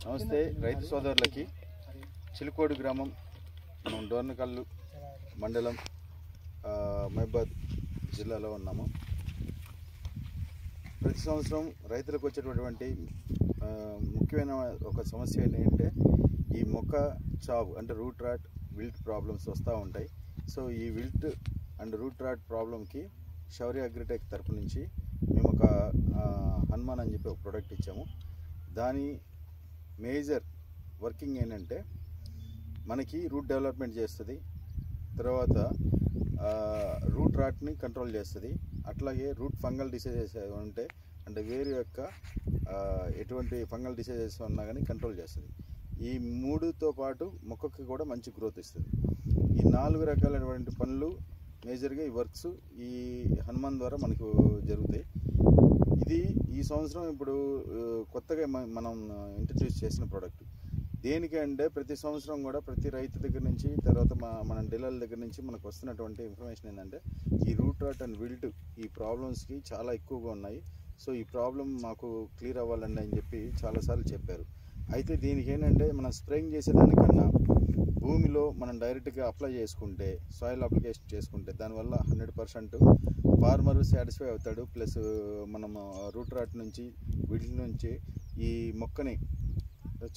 నమస్తే రైతు సోదరులకి. చిలుకోడు గ్రామం, మనం డోర్నకల్లు మండలం, మహబాద్ జిల్లాలో ఉన్నాము. ప్రతి సంవత్సరం రైతులకు వచ్చేటటువంటి ముఖ్యమైన ఒక సమస్య ఏంటంటే ఈ మొక్క చావు అంటే రూట్ రాట్ విల్ట్ ప్రాబ్లమ్స్ వస్తూ ఉంటాయి. సో ఈ విల్ట్ అండ్ రూట్ రాట్ ప్రాబ్లంకి శౌర్య అగ్రిటెక్ తరపు నుంచి మేము ఒక హనుమాన్ అని చెప్పి ఒక ప్రోడక్ట్ ఇచ్చాము. దాని మేజర్ వర్కింగ్ ఏంటంటే మనకి రూట్ డెవలప్మెంట్ చేస్తుంది, తర్వాత రూట్ రాట్ని కంట్రోల్ చేస్తుంది, అట్లాగే రూట్ ఫంగల్ డిసీజెస్ ఉంటే అంటే వేరు యొక్క ఎటువంటి ఫంగల్ డిసీజెస్ ఉన్నా కానీ కంట్రోల్ చేస్తుంది. ఈ మూడుతో పాటు మొక్కకి కూడా మంచి గ్రోత్ ఇస్తుంది. ఈ 4 రకాలైనటువంటి పనులు మేజర్గా ఈ వర్క్స్ ఈ హనుమాన్ ద్వారా మనకు జరుగుతాయి. ఇది ఈ సంవత్సరం ఇప్పుడు కొత్తగా మనం ఇంట్రడ్యూస్ చేసిన ప్రోడక్ట్. దేనికంటే ప్రతి సంవత్సరం కూడా ప్రతి రైతు దగ్గర నుంచి, తర్వాత మన డీలర్ల దగ్గర నుంచి మనకు వస్తున్నటువంటి ఇన్ఫర్మేషన్ ఏంటంటే ఈ రూట్ రాట్ అండ్ విల్ట్ ఈ ప్రాబ్లమ్స్కి చాలా ఎక్కువగా ఉన్నాయి. సో ఈ ప్రాబ్లం మాకు క్లియర్ అవ్వాలండి అని చెప్పి చాలాసార్లు చెప్పారు. అయితే దీనికి ఏంటంటే మనం స్ప్రేయింగ్ చేసేదానికన్నా భూమిలో మనం డైరెక్ట్గా అప్లై చేసుకుంటే, సాయిల్ అప్లికేషన్ చేసుకుంటే దానివల్ల 100% ఫార్మర్ సాటిస్ఫై అవుతాడు. ప్లస్ మనం రూట్ రాట్ నుంచి విల్ట్ నుంచి ఈ మొక్కని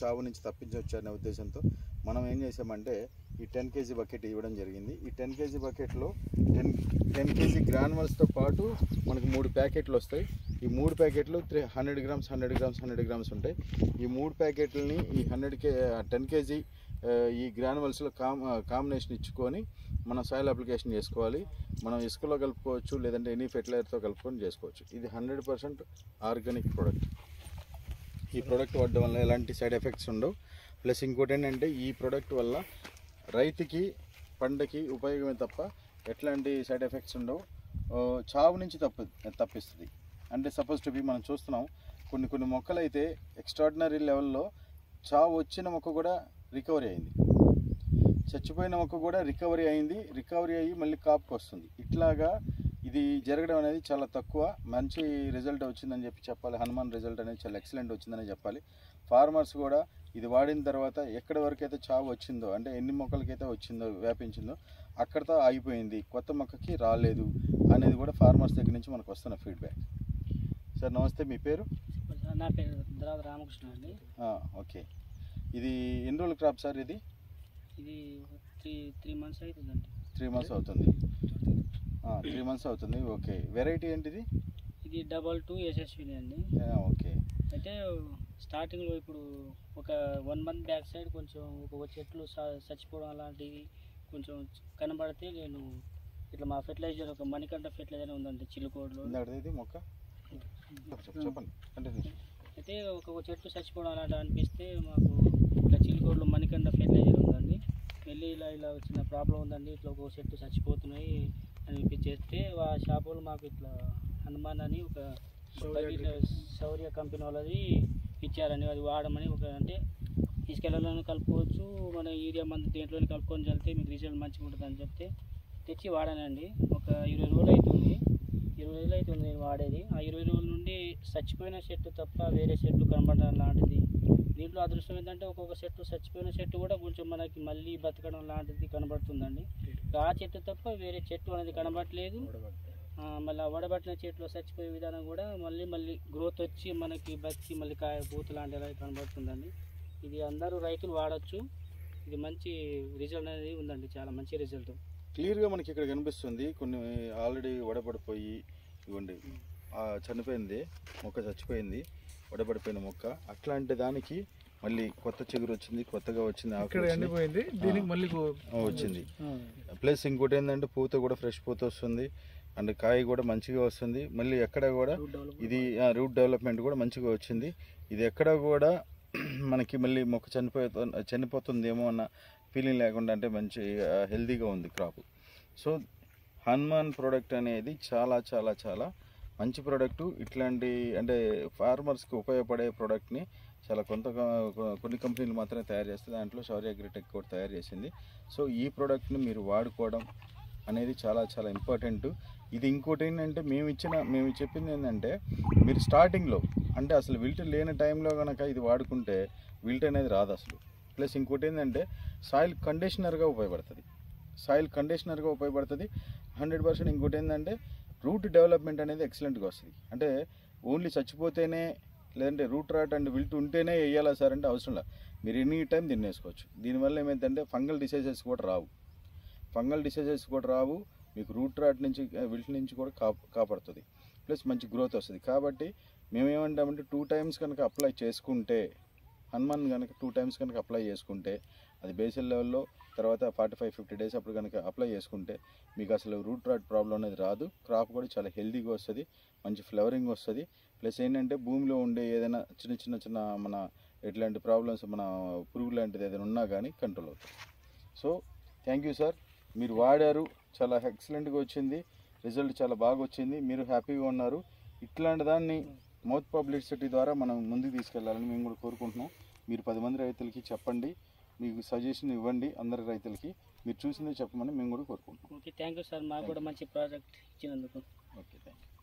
చావు నుంచి తప్పించవచ్చనే ఉద్దేశంతో మనం ఏం చేసామంటే ఈ 10 kg బకెట్ ఇవ్వడం జరిగింది. ఈ 10 kg బకెట్లో 10 kg గ్రాన్యువల్స్తో పాటు మనకు 3 ప్యాకెట్లు వస్తాయి. ఈ 3 ప్యాకెట్లు 100 grams 100 grams 100 grams ఉంటాయి. ఈ 3 ప్యాకెట్లని ఈ 10 kg ఈ గ్రాన్యువల్స్లో కాంబినేషన్ ఇచ్చుకొని మనం సాయిల్ అప్లికేషన్ చేసుకోవాలి. మనం ఇసుకలో కలుపుకోవచ్చు, లేదంటే ఎనీ ఫెర్టిలైజర్తో కలుపుకొని చేసుకోవచ్చు. ఇది 100% ఆర్గానిక్ ప్రోడక్ట్. ఈ ప్రోడక్ట్ వాడడం వల్ల ఎలాంటి సైడ్ ఎఫెక్ట్స్ ఉండవు. ప్లస్ ఇంకోటి ఏంటంటే ఈ ప్రోడక్ట్ వల్ల రైతుకి పంటకి ఉపయోగమే తప్ప ఎట్లాంటి సైడ్ ఎఫెక్ట్స్ ఉండవు. చావు నుంచి తప్పిస్తుంది. అంటే సపోజ్ టు బి మనం చూస్తున్నాం కొన్ని మొక్కలు అయితే ఎక్స్ట్రాడినరీ లెవెల్లో చావు వచ్చిన మొక్క కూడా రికవరీ అయింది, చచ్చిపోయిన మొక్క కూడా రికవరీ అయ్యి మళ్ళీ కాపుకి వస్తుంది. ఇట్లాగా ఇది జరగడం అనేది చాలా తక్కువ. మంచి రిజల్ట్ వచ్చిందని చెప్పాలి. హనుమాన్ రిజల్ట్ అనేది చాలా ఎక్సలెంట్ వచ్చిందని చెప్పాలి. ఫార్మర్స్ కూడా ఇది వాడిన తర్వాత ఎక్కడి వరకు అయితే చావు వచ్చిందో, అంటే ఎన్ని మొక్కలకైతే వచ్చిందో వ్యాపించిందో అక్కడితో ఆగిపోయింది, కొత్త మొక్కకి రాలేదు అనేది కూడా ఫార్మర్స్ దగ్గర నుంచి మనకు వస్తున్న ఫీడ్బ్యాక్. సార్ నమస్తే, మీ పేరు? నా పేరు రామకృష్ణ అండి. ఓకే. ఇది ఎన్ని రోజుల క్రాప్ సార్? ఇది 3 months అవుతుందండి. 3 months అవుతుంది. 3 months అవుతుంది. ఓకే. వెరైటీ ఏంటిది? ఇది 22 SSV అండి. ఓకే. అయితే స్టార్టింగ్లో ఇప్పుడు ఒక 1 month బ్యాక్ సైడ్ కొంచెం ఒక చెట్లు చచ్చిపోవడం అలాంటివి కొంచెం కనబడితే నేను ఇట్లా మా ఫెర్టిలైజర్ ఒక మణికంఠ ఫెర్టిలైజర్ ఉందండి చిలుకోడులో. ఇది మొక్క చెప్పండి. అయితే ఒక చెట్టు చచ్చిపోవడం అలాంటి అనిపిస్తే మాకు ఇట్లా చిలుకోడులో మణికంఠ ఫెర్టిలైజర్ ఉందండి. వెళ్ళి ఇలా చిన్న ప్రాబ్లం ఉందండి, ఇట్లా ఒక చెట్టు చచ్చిపోతున్నాయి అని చేస్తే ఆ షాప్ వాళ్ళు మాకు ఇట్లా హనుమాన్ అని ఒక శౌర్య కంపెనీ వాళ్ళది ఇచ్చారని, అది వాడమని అంటే తీసుకెళ్ళాలని కలుపుకోవచ్చు, మన యూరియా మందు దేంట్లోనే కలుపుకొని చల్లితే మీకు రిజల్ట్ మంచిగా ఉంటుంది అని చెప్తే తెచ్చి వాడానండి. ఒక 20 రోజులు అవుతుంది. 20 రోజులు అవుతుంది నేను వాడేది. ఆ 20 రోజుల నుండి చచ్చిపోయిన చెట్టు తప్ప వేరే చెట్టు కనబడడం లాంటిది. దీంట్లో అదృష్టం ఏంటంటే ఒక్కొక్క చెట్టు చచ్చిపోయిన చెట్టు కూడా కొంచెం మనకి మళ్ళీ బతకడం లాంటిది కనబడుతుందండి. ఆ చెట్టు తప్ప వేరే చెట్టు అనేది కనబడట్లేదు. మళ్ళీ వడబట్టిన చెట్లు చచ్చిపోయే విధానం కూడా మళ్ళీ గ్రోత్ వచ్చి మనకి బతికి మళ్ళీ కాయ పూత లాంటివి కనబడుతుందండి. ఇది అందరూ రైతులు వాడచ్చు. ఇది మంచి రిజల్ట్ అనేది ఉందండి, చాలా మంచి రిజల్ట్. క్లియర్గా మనకి ఇక్కడ కనిపిస్తుంది. కొన్ని ఆల్రెడీ వడబడిపోయి ఇవ్వండి చనిపోయింది మొక్క, చచ్చిపోయింది వడబడిపోయిన మొక్క. అట్లాంటి దానికి మళ్ళీ కొత్త చిగురు వచ్చింది, కొత్తగా వచ్చింది, దీనికి మళ్ళీ వచ్చింది. ప్లస్ ఇంకోటి ఏంటంటే పూత కూడా ఫ్రెష్ పూత వస్తుంది అండ్ కాయ కూడా మంచిగా వస్తుంది. మళ్ళీ ఎక్కడ కూడా ఇది రూట్ డెవలప్మెంట్ కూడా మంచిగా వచ్చింది. ఇది ఎక్కడ కూడా మనకి మళ్ళీ మొక్క చనిపోతుందేమో అన్న ఫీలింగ్ లేకుండా అంటే మంచి హెల్తీగా ఉంది క్రాప్. సో హనుమాన్ ప్రోడక్ట్ అనేది చాలా చాలా చాలా మంచి ప్రోడక్టు. ఇట్లాంటి అంటే ఫార్మర్స్కి ఉపయోగపడే ప్రోడక్ట్ని చాలా కొన్ని కంపెనీలు మాత్రమే తయారు చేస్తాయి. దాంట్లో శౌర్య అగ్రిటెక్ కూడా తయారు చేసింది. సో ఈ ప్రోడక్ట్ని మీరు వాడుకోవడం అనేది చాలా చాలా ఇంపార్టెంట్. ఇది ఇంకోటి ఏంటంటే మేము చెప్పింది ఏంటంటే మీరు స్టార్టింగ్లో అంటే అసలు విల్ట్ లేని టైంలో కనుక ఇది వాడుకుంటే విల్ట్ అనేది రాదు అసలు. ప్లస్ ఇంకోటి ఏంటంటే సాయిల్ కండిషనర్గా ఉపయోగపడుతుంది. 100%. ఇంకోటి ఏంటంటే రూట్ డెవలప్మెంట్ అనేది ఎక్సలెంట్గా వస్తుంది. అంటే ఓన్లీ చచ్చిపోతేనే లేదంటే రూట్ రాట్ అండ్ విల్ట్ ఉంటేనే వేయాలా సార్ అంటే అవసరం లేదు. మీరు ఎనీ టైం దీన్ని వేసుకోవచ్చు. దీనివల్ల ఏమైందంటే ఫంగల్ డిసీజెస్ కూడా రావు. మీకు రూట్ రాట్ నుంచి విల్ట్ నుంచి కూడా కాపాడుతుంది. ప్లస్ మంచి గ్రోత్ వస్తుంది. కాబట్టి మేమేమంటామంటే 2 times కనుక అప్లై చేసుకుంటే హనుమాన్ కనుక 2 times కనుక అప్లై చేసుకుంటే అది బేసిల్ లెవెల్లో తర్వాత 45-50 days అప్పుడు కనుక అప్లై చేసుకుంటే మీకు అసలు రూట్ రాట్ ప్రాబ్లం అనేది రాదు. క్రాప్ కూడా చాలా హెల్తీగా వస్తుంది, మంచి ఫ్లవరింగ్ వస్తుంది. ప్లస్ ఏంటంటే భూమిలో ఉండే ఏదైనా చిన్న మన ఎట్లాంటి ప్రాబ్లమ్స్ మన పురుగు లాంటిది ఏదైనా ఉన్నా కానీ కంట్రోల్ అవుతుంది. సో థ్యాంక్ యూ సార్, మీరు వాడారు, చాలా ఎక్సలెంట్గా వచ్చింది, రిజల్ట్ చాలా బాగా వచ్చింది, మీరు హ్యాపీగా ఉన్నారు. ఇట్లాంటి దాన్ని మౌత్ పబ్లిసిటీ ద్వారా మనం ముందుకు తీసుకెళ్లాలని మేము కూడా కోరుకుంటున్నాం. మీరు 10 మంది రైతులకి చెప్పండి, మీకు సజెషన్ ఇవ్వండి. అందరి రైతులకి మీరు చూసిందే చెప్పమని మేము కూడా కోరుకుంటున్నాం. ఓకే, థ్యాంక్ యూ సార్, మాకు కూడా మంచి ప్రాజెక్ట్ ఇచ్చినందుకు. Okay, thank you.